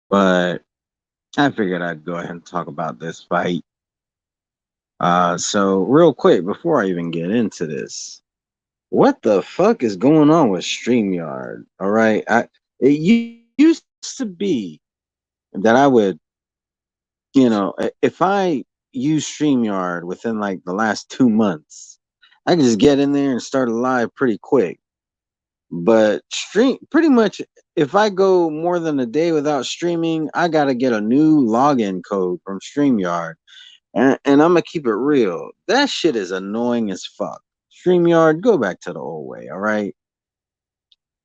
but I figured I'd go ahead and talk about this fight. So real quick before I even get into this, what the fuck is going on with StreamYard? All right, it used to be that I would, if I use StreamYard within like the last 2 months, I can just get in there and start a live pretty quick. But pretty much if I go more than a day without streaming, I gotta get a new login code from StreamYard. And I'm gonna keep it real. That shit is annoying as fuck. StreamYard, go back to the old way, all right?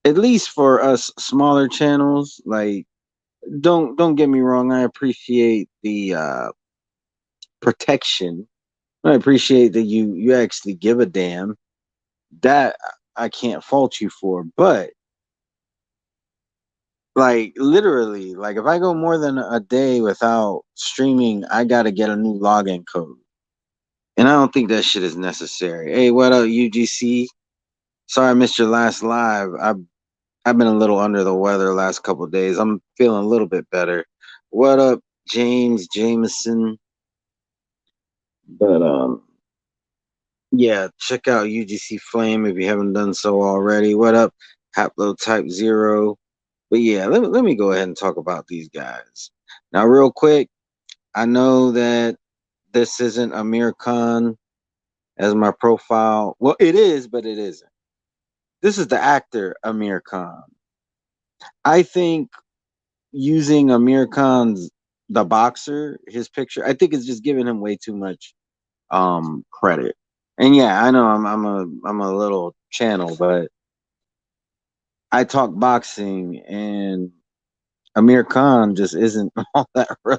At least for us smaller channels, like don't get me wrong, I appreciate the protection. I appreciate that you actually give a damn. That I can't fault you for, but like literally, like if I go more than a day without streaming, I gotta get a new login code. And I don't think that shit is necessary. Hey, what up, UGC? Sorry I missed your last live. I've been a little under the weather the last couple of days. I'm feeling a little bit better. What up, James Jameson? But yeah, check out UGC Flame if you haven't done so already. What up, Haplotype Zero? But yeah, let me go ahead and talk about these guys. Now, real quick, I know that this isn't Amir Khan as my profile. Well, it is, but it isn't. This is the actor Amir Khan. I think using Amir Khan's the boxer, his picture, I think it's just giving him way too much credit. And yeah, I know I'm a little channel, but I talk boxing and Amir Khan just isn't all that real.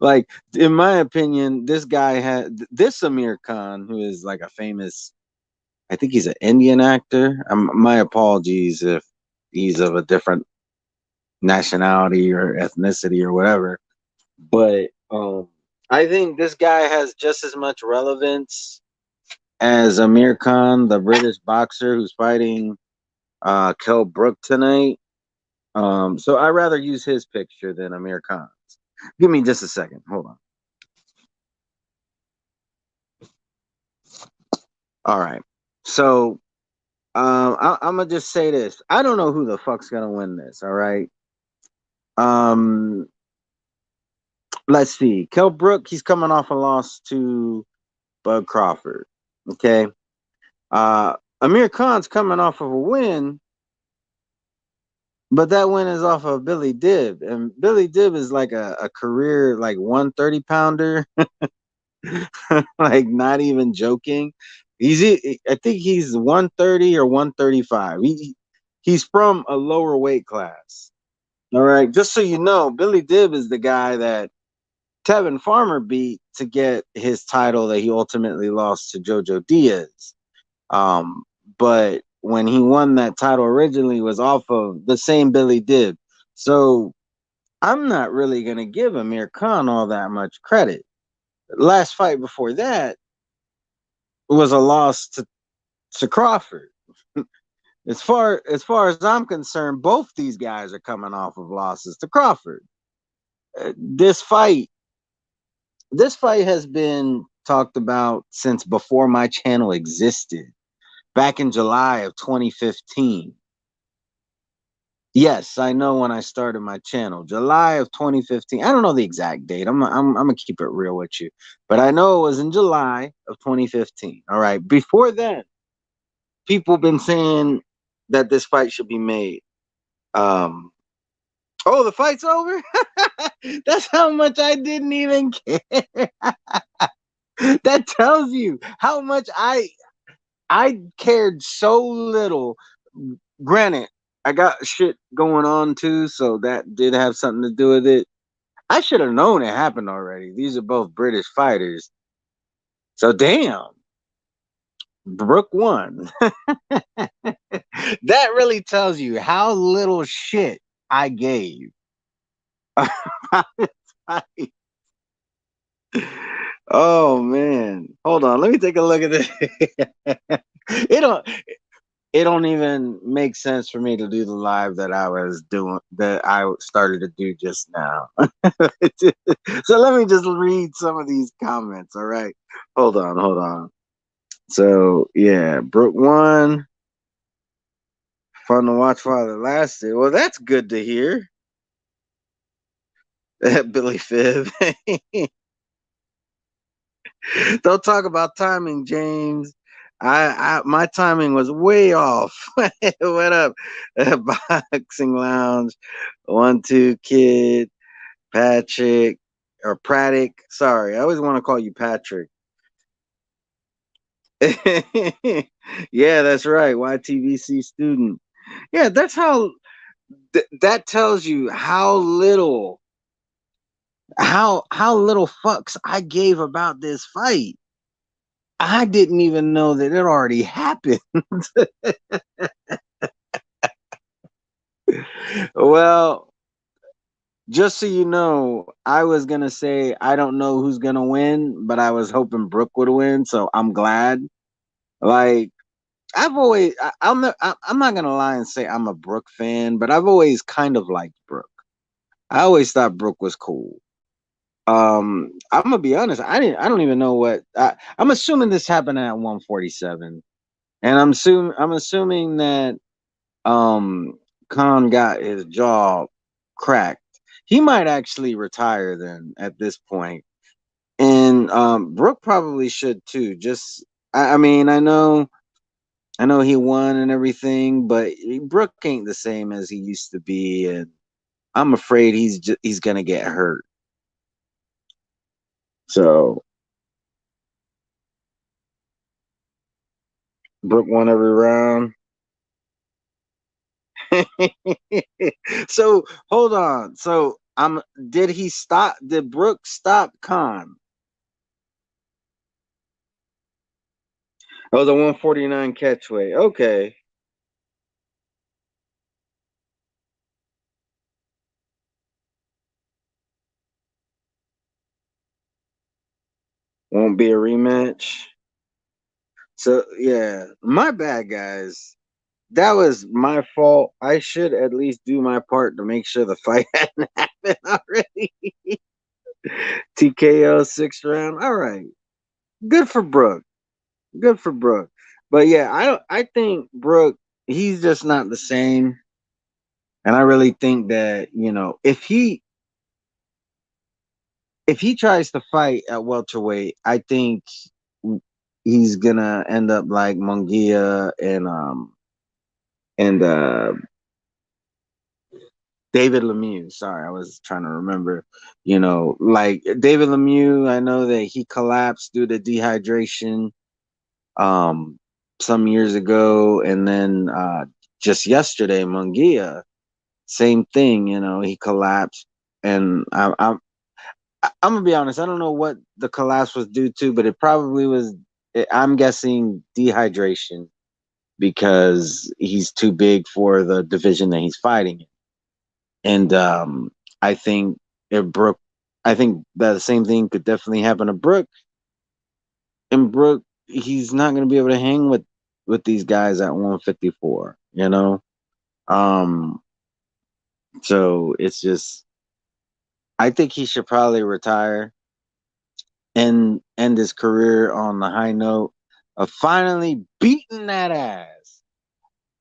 Like in my opinion, this guy had this Amir Khan, who is like a famous, I think he's an Indian actor. My apologies if he's of a different nationality or ethnicity or whatever. But I think this guy has just as much relevance as Amir Khan, the British boxer who's fighting Kell Brook tonight. So I rather use his picture than Amir Khan's. Give me just a second. Hold on. All right. So I'm gonna just say this. I don't know who the fuck's gonna win this. All right. Um, let's see. Kell Brook, he's coming off a loss to Bud Crawford. Okay. Uh, Amir Khan's coming off of a win, but that win is off of Billy Dib, and Billy Dib is like a career like 130 pounder, like not even joking. I think he's 130 or 135. He's from a lower weight class. All right, just so you know, Billy Dib is the guy that Tevin Farmer beat to get his title that he ultimately lost to Jojo Diaz. Um, but when he won that title originally was off of the same Billy Dib. So I'm not really gonna give Amir Khan all that much credit. The last fight before that was a loss to Crawford. As far as I'm concerned, both these guys are coming off of losses to Crawford. This fight has been talked about since before my channel existed, back in July of 2015. Yes, I know when I started my channel, July of 2015. I don't know the exact date. I'm gonna keep it real with you, but I know it was in July of 2015. All right. Before then, people been saying that this fight should be made. Um, oh, the fight's over. That's how much I didn't even care. That tells you how much I cared so little. Granted, I got shit going on too, so that did have something to do with it. I should have known it happened already. These are both British fighters. So damn, Brook won. That really tells you how little shit I gave. Oh man. Hold on. Let me take a look at this. it don't it don't even make sense for me to do the live that I was doing that I started to do just now. So let me just read some of these comments. All right, hold on. So yeah, Brook won. Fun to watch while it lasted. Well, that's good to hear. Billy Fib. Don't talk about timing, James. My timing was way off. What up? Boxing Lounge, 1-2 Kid, Patrick or Praddick. Sorry, I always want to call you Patrick. Yeah, that's right. YTVC student. Yeah, that's how. That tells you how little fucks I gave about this fight. I didn't even know that it already happened. Well, just so you know, I was gonna say I don't know who's gonna win, but I was hoping Brook would win, so I'm glad. Like I've always, I'm not gonna lie and say I'm a Brook fan, but I've always kind of liked Brook. I always thought Brook was cool. I'm gonna be honest. I don't even know I'm assuming this happened at 147, and I'm assuming that um Khan got his jaw cracked. He might actually retire then at this point. And Brook probably should too. Just I mean, I know he won and everything, but Brook ain't the same as he used to be, and I'm afraid he's gonna get hurt. So Brook won every round. So hold on. So did he stop? Did Brook stop Khan? Oh, the 149 catchweight. Okay. Won't be a rematch. So yeah, my bad, guys. That was my fault. I should at least do my part to make sure the fight hadn't happened already. TKO 6th round. All right. Good for Brook. Good for Brook. But yeah, I think Brook, he's just not the same. And I really think that, if he tries to fight at welterweight, I think he's gonna end up like Munguia and David Lemieux. Sorry, I was trying to remember. Like David Lemieux, I know that he collapsed due to dehydration um some years ago, and then just yesterday, Munguia, same thing. He collapsed, and I'm gonna be honest. I don't know what the collapse was due to, but it probably was. I'm guessing dehydration because he's too big for the division that he's fighting in. And I think if Brook, I think that the same thing could definitely happen to Brook. And Brook, he's not going to be able to hang with these guys at 154. Um, so it's just, I think he should probably retire and end his career on the high note of finally beating that ass.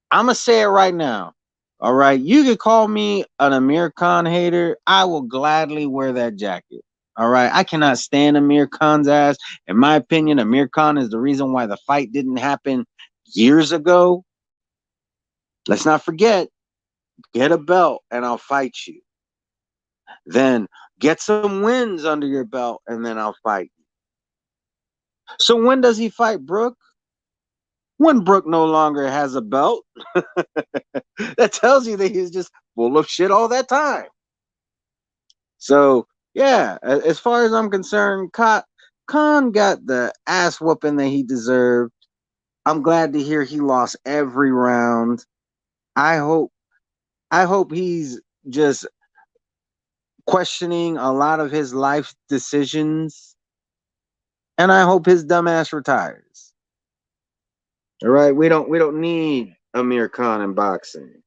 I'm gonna say it right now. All right, you can call me an Amir Khan hater. I will gladly wear that jacket. All right, I cannot stand Amir Khan's ass. In my opinion, Amir Khan is the reason why the fight didn't happen years ago. Let's not forget, get a belt and I'll fight you. Then get some wins under your belt and then I'll fight you. So when does he fight Brook? When Brook no longer has a belt. That tells you that he's just full of shit all that time. So yeah, as far as I'm concerned, Khan got the ass whooping that he deserved. I'm glad to hear he lost every round. I hope I hope he's just questioning a lot of his life decisions, and I hope his dumbass retires. All right, we don't need Amir Khan in boxing.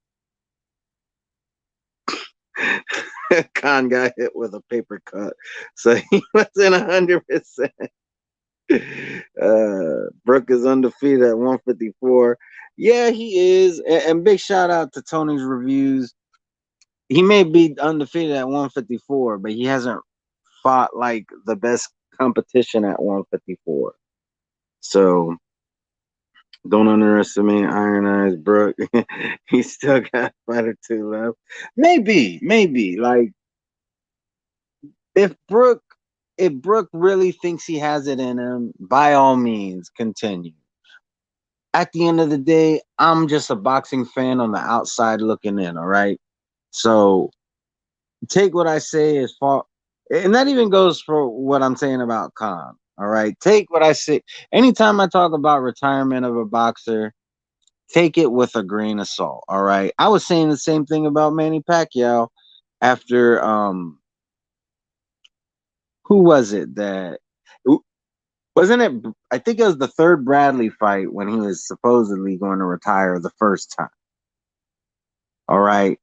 Khan got hit with a paper cut, so he wasn't 100%. Brook is undefeated at 154. Yeah, he is. And big shout out to Tony's reviews. He may be undefeated at 154, but he hasn't fought like the best competition at 154. So don't underestimate Iron Eyes Brook. He's still got a fight or two left. Maybe. Like if Brook if Brook really thinks he has it in him, by all means, continue. At the end of the day, I'm just a boxing fan on the outside looking in, all right? So take what I say as far, and that even goes for what I'm saying about Khan, all right? Take what I say. Anytime I talk about retirement of a boxer, take it with a grain of salt, all right? I was saying the same thing about Manny Pacquiao after who was it that wasn't it? I think it was the third Bradley fight when he was supposedly going to retire the first time. All right.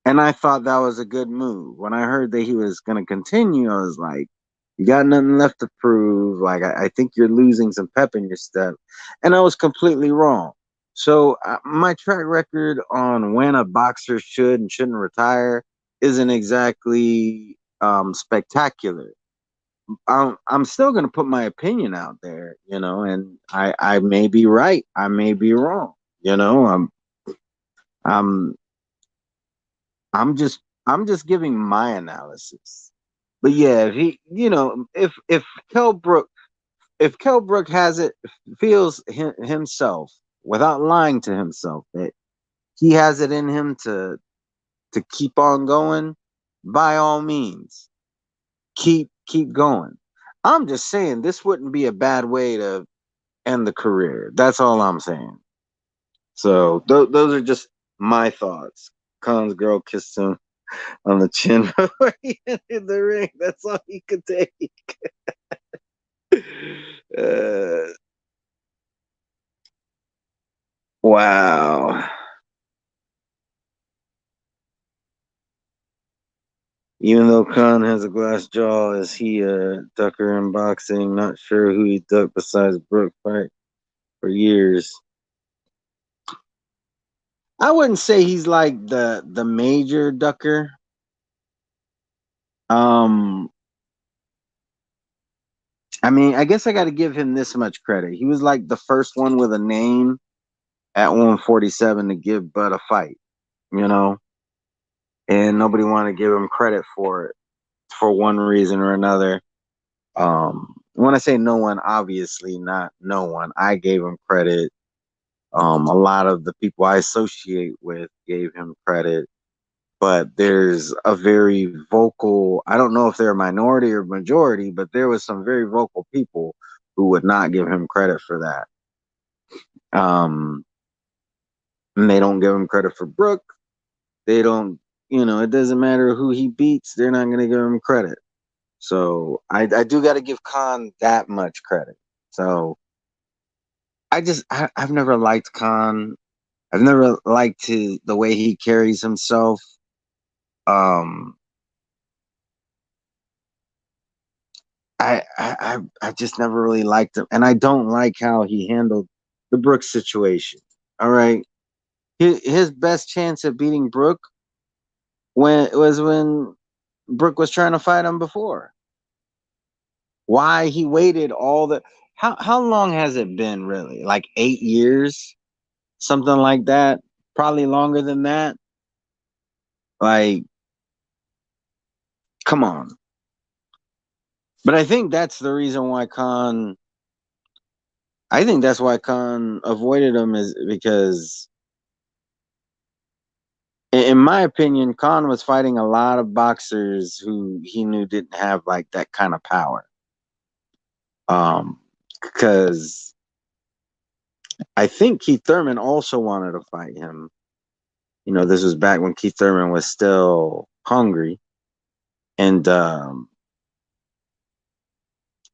And I thought that was a good move. When I heard that he was going to continue, I was like, you got nothing left to prove. Like, I think you're losing some pep in your step. And I was completely wrong. So, my track record on when a boxer should and shouldn't retire isn't exactly spectacular. I'm still going to put my opinion out there, and I may be right. I may be wrong. I'm I'm just giving my analysis. But yeah, if he, if Kell Brook has it, feels himself without lying to himself that he has it in him to keep on going, by all means, keep going. I'm just saying this wouldn't be a bad way to end the career. That's all I'm saying. So those are just my thoughts. Khan's girl kissed him on the chin before he entered the ring. That's all he could take. Uh, wow. Even though Khan has a glass jaw, is he a ducker in boxing? Not sure who he ducked besides Brook fight for years. I wouldn't say he's like the major ducker. Um, I mean, I guess I got to give him this much credit. He was like the first one with a name at 147 to give Bud a fight, you know, and nobody wanted to give him credit for it for one reason or another. When I say no one, obviously not no one. I gave him credit. A lot of the people I associate with gave him credit, but there's a very vocal, I don't know if they're a minority or majority, but there was some very vocal people who would not give him credit for that. And they don't give him credit for Brook. They don't, it doesn't matter who he beats, they're not going to give him credit. So I do got to give Khan that much credit. So I've never liked Khan. I've never liked the way he carries himself. Um, I just never really liked him, and I don't like how he handled the Brook situation. All right, his best chance at beating Brook when Brook was trying to fight him before. Why he waited all the how long has it been really? Like 8 years, something like that. Probably longer than that. Like, come on. But I think that's the reason why Khan. I think that's why Khan avoided him is because, in my opinion, Khan was fighting a lot of boxers who he knew didn't have like that kind of power. Because I think Keith Thurman also wanted to fight him. This was back when Keith Thurman was still hungry, and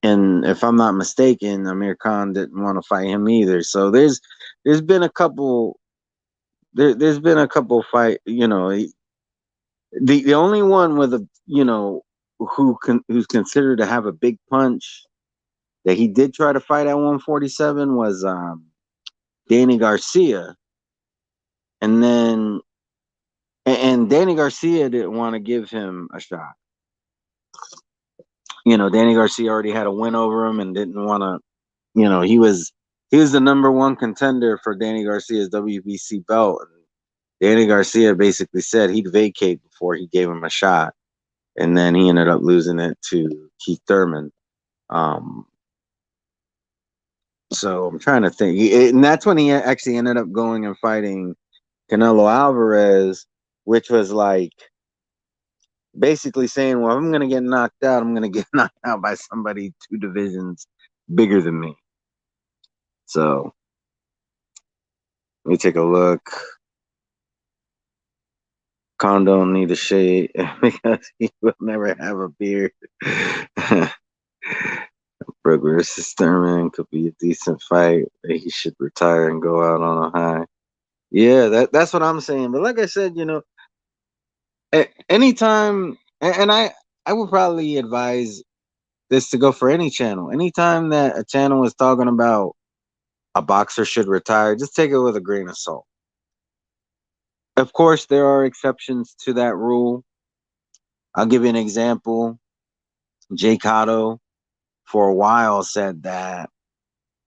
if I'm not mistaken, Amir Khan didn't want to fight him either. So there's been a couple. There's been a couple fight. The only one with a who's considered to have a big punch that he did try to fight at 147 was Danny Garcia, and then and Danny Garcia didn't want to give him a shot. Danny Garcia already had a win over him and didn't want to. He was the number one contender for Danny Garcia's WBC belt, and Danny Garcia basically said he'd vacate before he gave him a shot, and then he ended up losing it to Keith Thurman. Um, so I'm trying to think, and that's when he actually ended up going and fighting Canelo Alvarez, which was like basically saying, well, if I'm going to get knocked out, I'm going to get knocked out by somebody 2 divisions bigger than me. So let me take a look. Khan don't need a shade because he will never have a beard. Brook versus Thurman could be a decent fight. He should retire and go out on a high. Yeah, that's what I'm saying. But like I said, anytime, and I would probably advise this to go for any channel. Anytime that a channel is talking about a boxer should retire, just take it with a grain of salt. Of course, there are exceptions to that rule. I'll give you an example. Jay Cotto, for a while, said that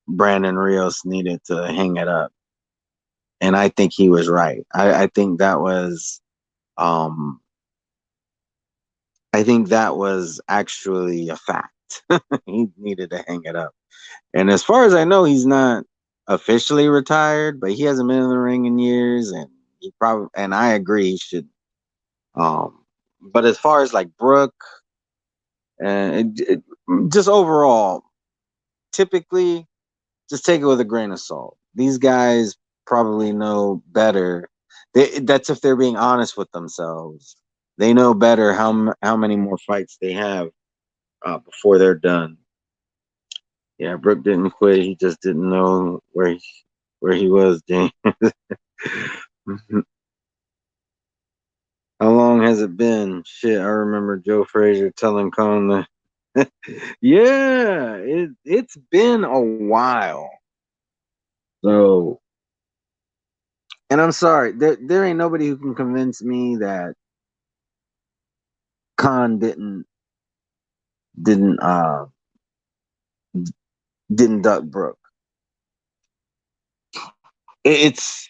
Brandon Rios needed to hang it up. And I think he was right. I think that was um I think that was actually a fact. He needed to hang it up. And as far as I know, he's not officially retired, but he hasn't been in the ring in years, and he probably and I agree he should. But as far as like Brook and just overall, typically just take it with a grain of salt. These guys probably know better. That's if they're being honest with themselves. They know better how many more fights they have before they're done. Yeah, Brook didn't quit. He just didn't know where he was, James. How long has it been? Shit, I remember Joe Frazier telling Khan that. Yeah, it's been a while. So, and I'm sorry, there ain't nobody who can convince me that Khan didn't uh didn't duck Brook. It's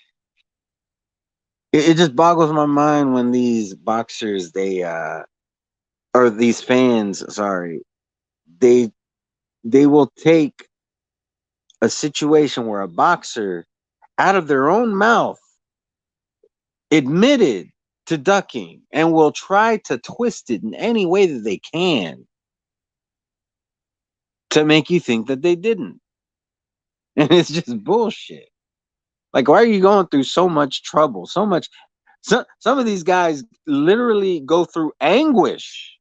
it just boggles my mind when these boxers or these fans, sorry, they they will take a situation where a boxer out of their own mouth admitted to ducking and will try to twist it in any way that they can to make you think that they didn't. And it's just bullshit. Like, why are you going through so much trouble? Some of these guys literally go through anguish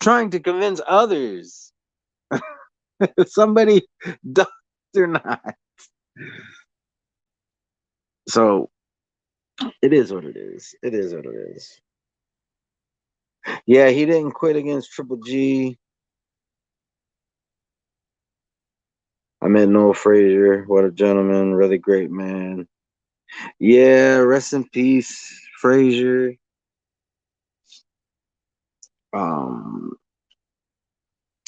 trying to convince others somebody ducked or not. So it is what it is. It is what it is. Yeah, he didn't quit against Triple G. I met Noah Frazier. What a gentleman. Really great man. Yeah, rest in peace, Frazier. Um,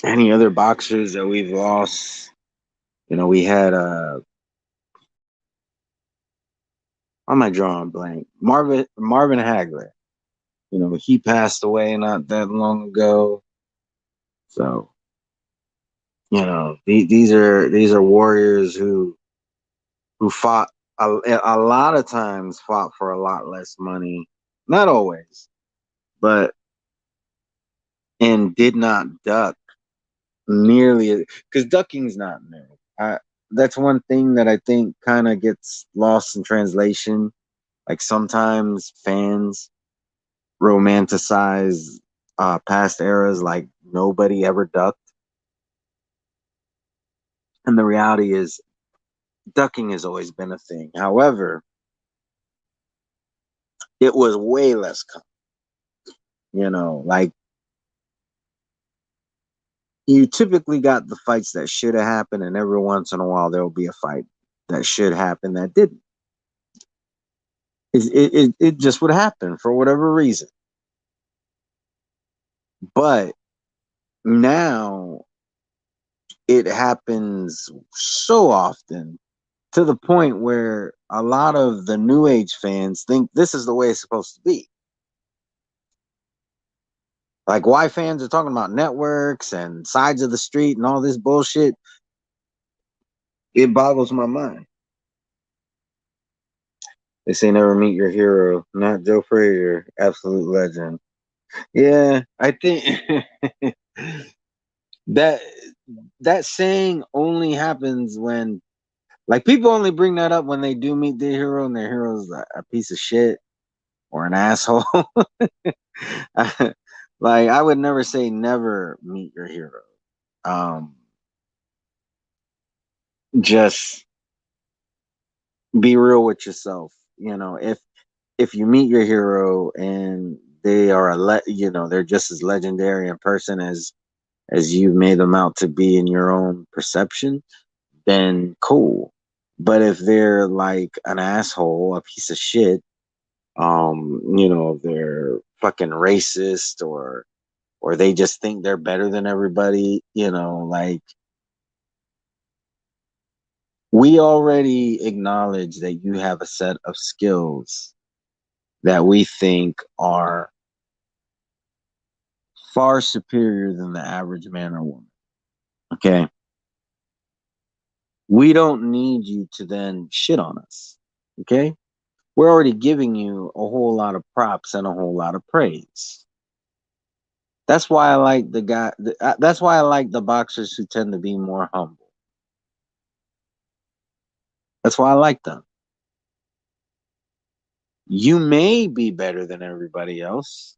any other boxers that we've lost? We had I might draw a blank. Marvin Hagler. He passed away not that long ago. So, these are warriors who fought a lot of times fought for a lot less money. Not always, but and did not duck nearly because ducking's not new. That's one thing that I think kind of gets lost in translation. Like sometimes fans romanticize past eras like nobody ever ducked, and the reality is ducking has always been a thing. However, it was way less common. Like you typically got the fights that should have happened, and every once in a while there will be a fight that should happen that didn't. It just would happen for whatever reason. But now it happens so often to the point where a lot of the new age fans think this is the way it's supposed to be. Like why fans are talking about networks and sides of the street and all this bullshit, it boggles my mind. They say never meet your hero, not Joe Frazier, absolute legend. Yeah, I think that that saying only happens when like people only bring that up when they do meet their hero and their hero's a piece of shit or an asshole. Like I would never say never meet your hero. Um, just be real with yourself. If you meet your hero and they are they're just as legendary in person as you've made them out to be in your own perception, then cool. But if they're like an asshole, a piece of shit, they're fucking racist or they just think they're better than everybody, like we already acknowledge that you have a set of skills that we think are far superior than the average man or woman. Okay. We don't need you to then shit on us. Okay. We're already giving you a whole lot of props and a whole lot of praise. That's why I like that's why I like the boxers who tend to be more humble. That's why I like them. You may be better than everybody else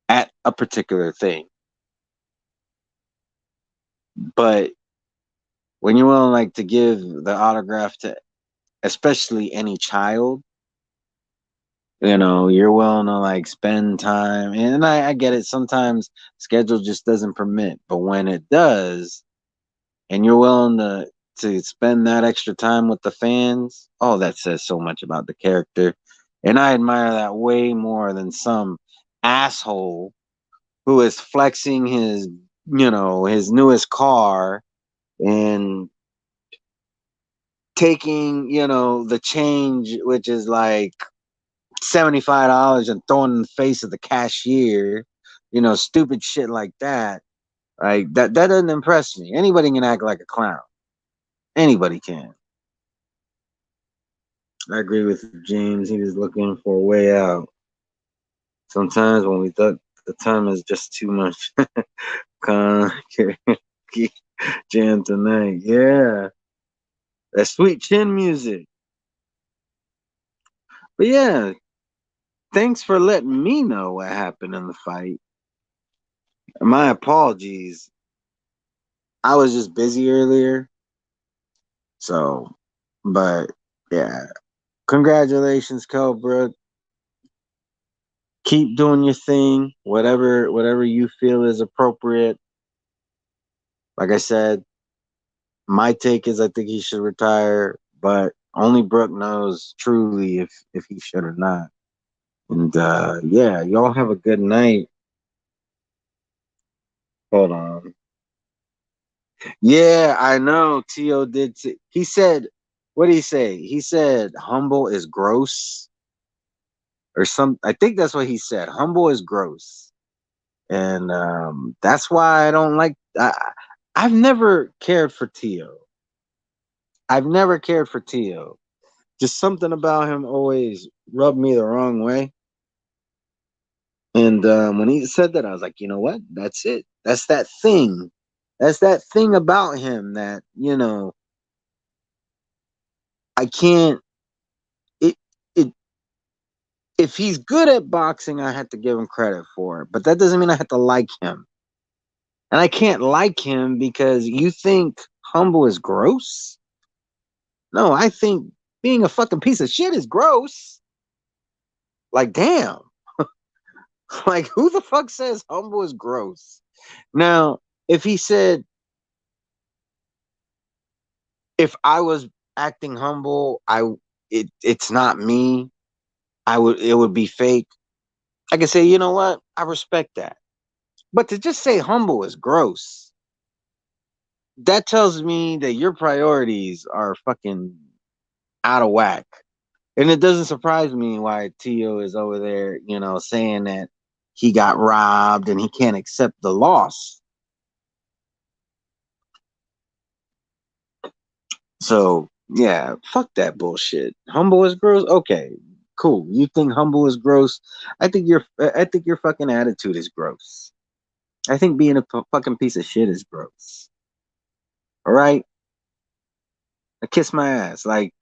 at a particular thing, but when you're willing like to give the autograph to especially any child, you're willing to like spend time and I get it, sometimes schedule just doesn't permit, but when it does and you're willing to spend that extra time with the fans, oh, that says so much about the character. And I admire that way more than some asshole who is flexing his newest car and taking, the change, which is like $75 and throwing in the face of the cashier, stupid shit like that. Like that doesn't impress me. Anybody can act like a clown. Anybody can. I agree with James. He was looking for a way out. Sometimes when we thought the time is just too much. Con jam tonight. Yeah. That sweet chin music. But yeah, thanks for letting me know what happened in the fight. My apologies. I was just busy earlier. So, but yeah. Congratulations, Cobra. Keep doing your thing. Whatever you feel is appropriate. Like I said, my take is I think he should retire, but only Brook knows truly if he should or not. And yeah, y'all have a good night. Hold on. Yeah, I know. T.O. did. He said, what did he say? He said, humble is gross or some. I think that's what he said. Humble is gross. And that's why I don't like. I've never cared for T.O. I've never cared for T.O. Just something about him always rubbed me the wrong way. And when he said that, I was like, you know what? That's it. That's that thing. That's that thing about him that, I can't. It, it, if he's good at boxing, I have to give him credit for it. But that doesn't mean I have to like him. And I can't like him because you think humble is gross? No, I think being a fucking piece of shit is gross. Like, damn. Like, who the fuck says humble is gross? Now, if he said, if I was acting humble, it's not me. It would be fake. I could say, you know what? I respect that. But to just say humble is gross. That tells me that your priorities are fucking out of whack. And it doesn't surprise me why Tio is over there, saying that he got robbed and he can't accept the loss. So yeah, fuck that bullshit. Humble is gross. Okay, cool. You think humble is gross? I think your fucking attitude is gross. I think being a fucking piece of shit is gross. All right, I kiss my ass. Like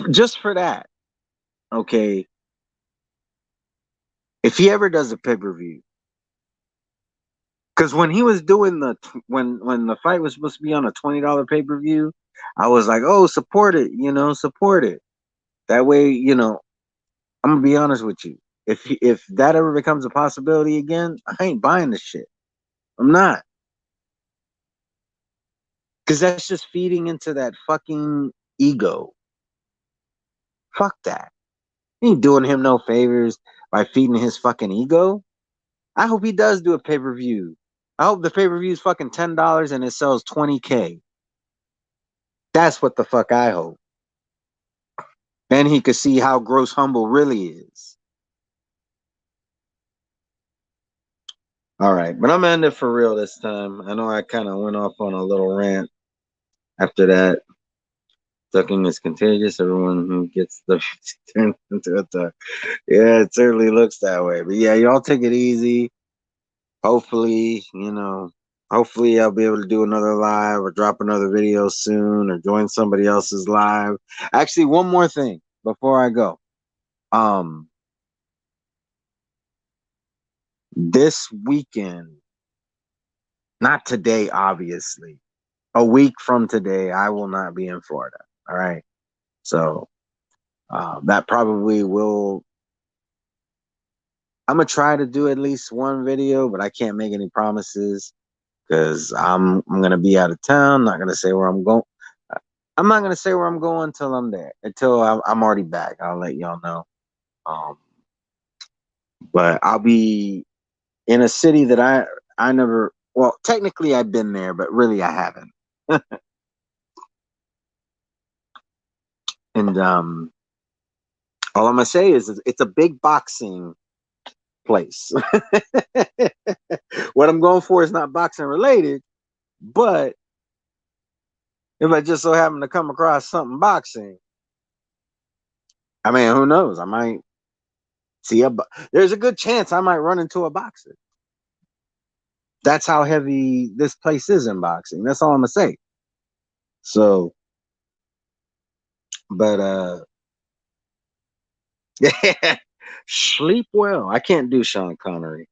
just for that. Okay, if he ever does a pay per view, because when he was doing when the fight was supposed to be on a $20 pay per view, I was like, oh, support it, support it. That way, I'm gonna be honest with you. If that ever becomes a possibility again, I ain't buying the shit. I'm not, because that's just feeding into that fucking ego. Fuck that. He ain't doing him no favors by feeding his fucking ego. I hope he does do a pay per view. I hope the pay per view is fucking $10 and it sells 20K. That's what the fuck I hope. Then he could see how gross humble really is. All right, but I'm gonna end it for real this time. I know I kind of went off on a little rant after that. Ducking is contagious. Everyone who gets the turns into a duck. Yeah, it certainly looks that way. But yeah, y'all take it easy. Hopefully, hopefully I'll be able to do another live or drop another video soon or join somebody else's live. Actually, one more thing before I go. Um, this weekend, not today, obviously. A week from today, I will not be in Florida. All right. So that probably will. I'm gonna try to do at least one video, but I can't make any promises because I'm gonna be out of town. Not gonna say where I'm going. I'm not gonna say where I'm going until I'm there. Until I'm already back, I'll let y'all know. Um, but I'll be in a city that I never. Well, technically I've been there, but really I haven't. And all I'm gonna say is it's a big boxing place. What I'm going for is not boxing related, but if I just so happen to come across something boxing, I mean, who knows? I might see there's a good chance I might run into a boxer. That's how heavy this place is in boxing. That's all I'm gonna say. So, but sleep well. I can't do Sean Connery.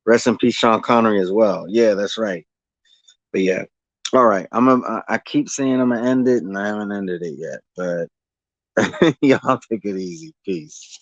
Rest in peace, Sean Connery as well. Yeah, that's right. But yeah, all right. I keep saying I'm gonna end it, and I haven't ended it yet. But y'all take it easy. Peace.